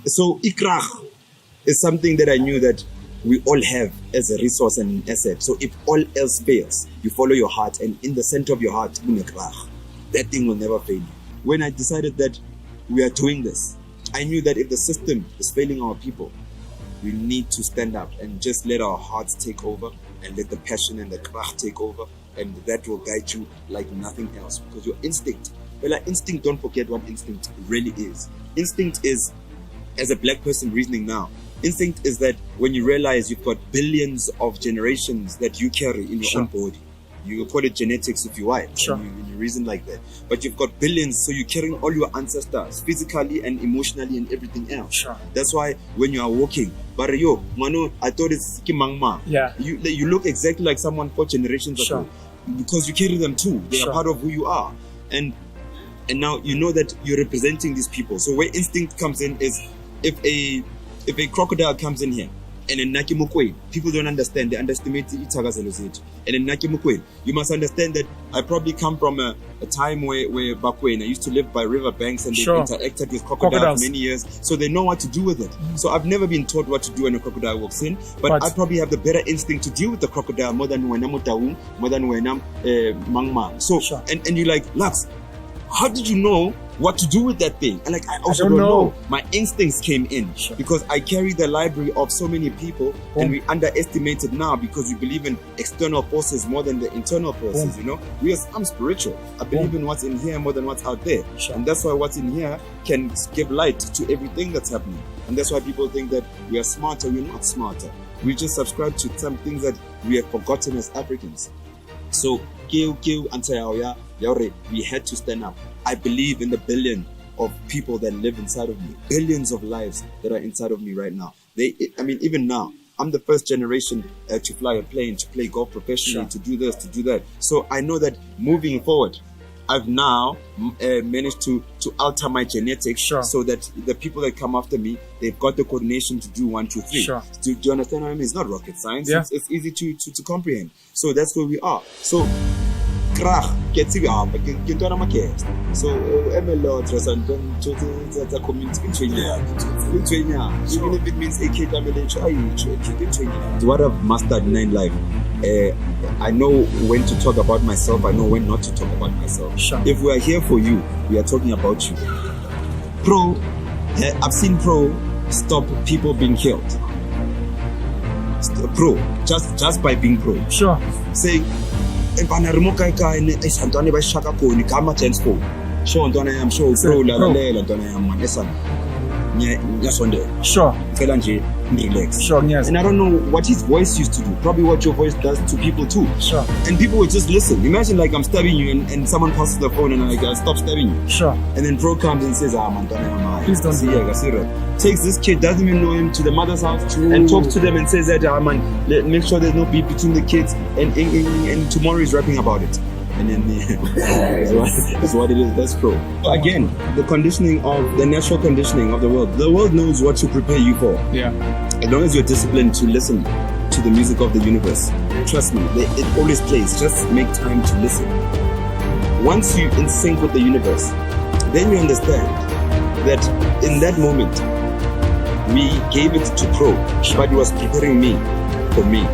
So ikrach is something that I knew that we all have as a resource and an asset. So if all else fails, you follow your heart, and in the center of your heart, that thing will never fail you. When I decided that we are doing this, I knew that if the system is failing our people, we need to stand up and just let our hearts take over and let the passion and the krach take over, and that will guide you like nothing else. Because your instinct, instinct, don't forget what instinct really is. Instinct is, as a black person reasoning now, instinct is that when you realize you've got billions of generations that you carry in your own body, you call it genetics if you want, when you reason like that, but you've got billions, so you're carrying all your ancestors physically and emotionally and everything else. That's why when you are walking, but yo, mano, I thought it's kimangma. You look exactly like someone 4 generations ago, because you carry them too. They are part of who you are, and now you know that you're representing these people. So where instinct comes in is if a crocodile comes in here and then Nakimukwe, people don't understand, they underestimate Itagazelozit. And then Nakimukwe, you must understand that I probably come from a time where back when I used to live by river banks and they interacted with crocodiles many years, so they know what to do with it. So I've never been taught what to do when a crocodile walks in, but I probably have the better instinct to deal with the crocodile more than when I'm Mutaung, more than when I'm Mangma. So and you're like, Lux, how did you know what to do with that thing? And like, I also don't know. My instincts came in because I carry the library of so many people, and we underestimate it now because we believe in external forces more than the internal forces. You know, I'm spiritual. I believe in what's in here more than what's out there, and that's why what's in here can give light to everything that's happening. And that's why people think that we are smarter. We're not smarter. We just subscribe to some things that we have forgotten as Africans. So we had to stand up. I believe in the billion of people that live inside of me, billions of lives that are inside of me right now. Even now, I'm the first generation to fly a plane, to play golf professionally, to do this, to do that. So I know that moving forward, I've now managed to alter my genetics so that the people that come after me, they've got the coordination to do 1, 2, 3. Do you understand what I mean? It's not rocket science. It's easy to comprehend. So that's where we are. So krach get to up get to my guest. So MLO that's a community even if it means what I've mastered in life. I know when to talk about myself, I know when not to talk about myself. If we are here for you, we are talking about you. I've seen stop people being killed. Just by being say if I remote is Antony by Shaka Pony, Kama Tenspo. Show Antony, I'm sure La Antony, yes, one day. Felanji, relax. Yes. And I don't know what his voice used to do. Probably what your voice does to people too. And people would just listen. Imagine like I'm stabbing you and someone passes the phone and I stop stabbing you. And then Pro comes and says, Antony, please don't see it. Takes this kid, doesn't even know him, to the mother's house and talks to them and says that, make sure there's no beef between the kids and tomorrow he's rapping about it. And then that's what it is. That's Pro. Again, the natural conditioning of the world knows what to prepare you for. As long as you're disciplined to listen to the music of the universe, trust me, it always plays. Just make time to listen. Once you're in sync with the universe, then you understand that in that moment we gave it to Pro, but he was preparing me for me.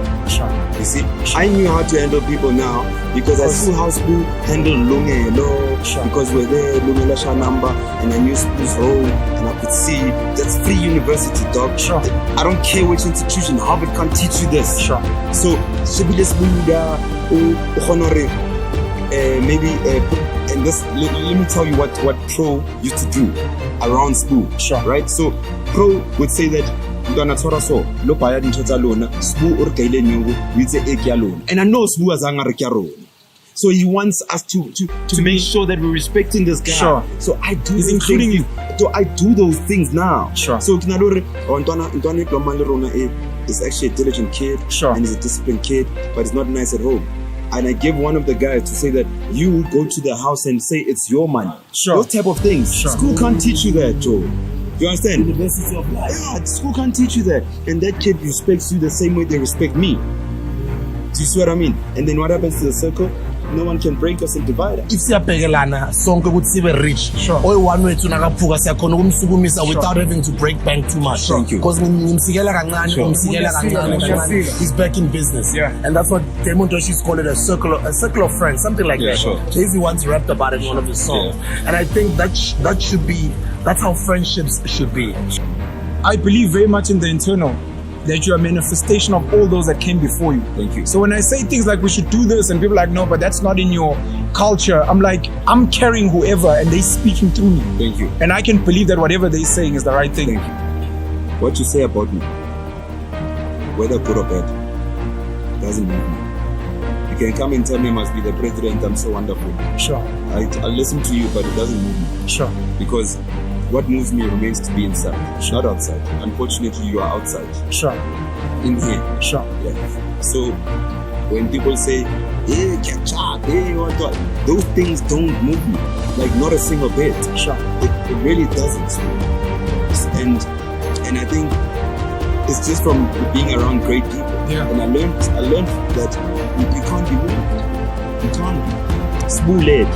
You see, I knew how to handle people now because I saw how Sbu handled Lungelo, because we're there, Lungelo number, and I knew Sbu's role, and I could see that's free university, dog. I don't care which institution, Harvard can't teach you this. So, Shibile Sbu, honore, maybe, and this, let me tell you what Pro used to do around Sbu, right? So, Pro would say that, and I know Sbu as Angarekaro. So he wants us to make sure that we're respecting this guy. So I do those including things. So I do those things now. So Kinadore is actually a diligent kid and he's a disciplined kid, but he's not nice at home. And I give one of the guys to say that you would go to the house and say it's your money. Those type of things. School can't teach you that, Joe. You understand? University of life. Yeah, school can't teach you that. And that kid respects you the same way they respect me. Do you see what I mean? And then what happens to the circle? no one can break us and divide us. If siyabhekelana sonke ukuthi sibe rich, oyi-one wethu nakaphuka siyakhona ukumsukumisa without having to break bank too much. Thank you. Because ngimsikela kancane, he's back in business. And that's what Damon Doshi's called it, a circle of friends, something like that. Jay-Z once rapped about it in one of his songs. And I think that should be, that's how friendships should be. I believe very much in the internal, that you are a manifestation of all those that came before you. Thank you. So when I say things like we should do this and people are like, no, but that's not in your culture, I'm like, I'm carrying whoever and they speaking through me. Thank you. And I can believe that whatever they're saying is the right thing. Thank you. What you say about me, whether good or bad, doesn't move me. You can come and tell me I must be the president, I'm so wonderful. Sure. I'll listen to you, but it doesn't move me. Sure. Because what moves me remains to be inside, not outside. Unfortunately, you are outside. Sure. In here. Sure. Yeah. So when people say, hey, catch up, hey, what, those things don't move me. Like not a single bit. Sure. It really doesn't. And I think it's just from being around great people. Yeah. And I learned that you can't be moved. You can't be. Sbu led.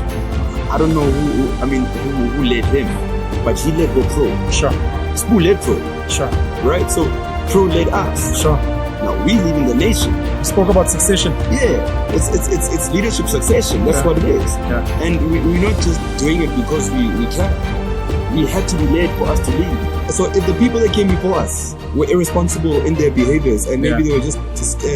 I don't know who led him. But he led go pro. Sure. Sbu led pro. Sure. Right? So pro led us. Sure. Now we live in the nation. We spoke about succession. Yeah. It's leadership succession. That's what it is. Yeah. And we're not just doing it because we can. We had to be led for us to lead. So if the people that came before us were irresponsible in their behaviors and maybe they were just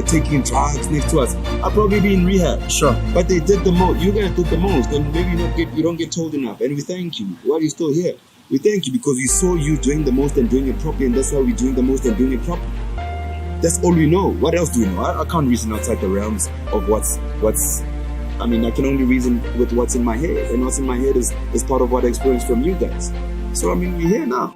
taking drugs next to us, I'll probably be in rehab. Sure. But they did the most. You guys did the most, and maybe you don't get told enough. And we thank you. While you're still here, we thank you because we saw you doing the most and doing it properly, and that's why we're doing the most and doing it properly. That's all we know. What else do we know? I can't reason outside the realms of what's. I can only reason with what's in my head, and what's in my head is part of what I experienced from you guys. So we're here now.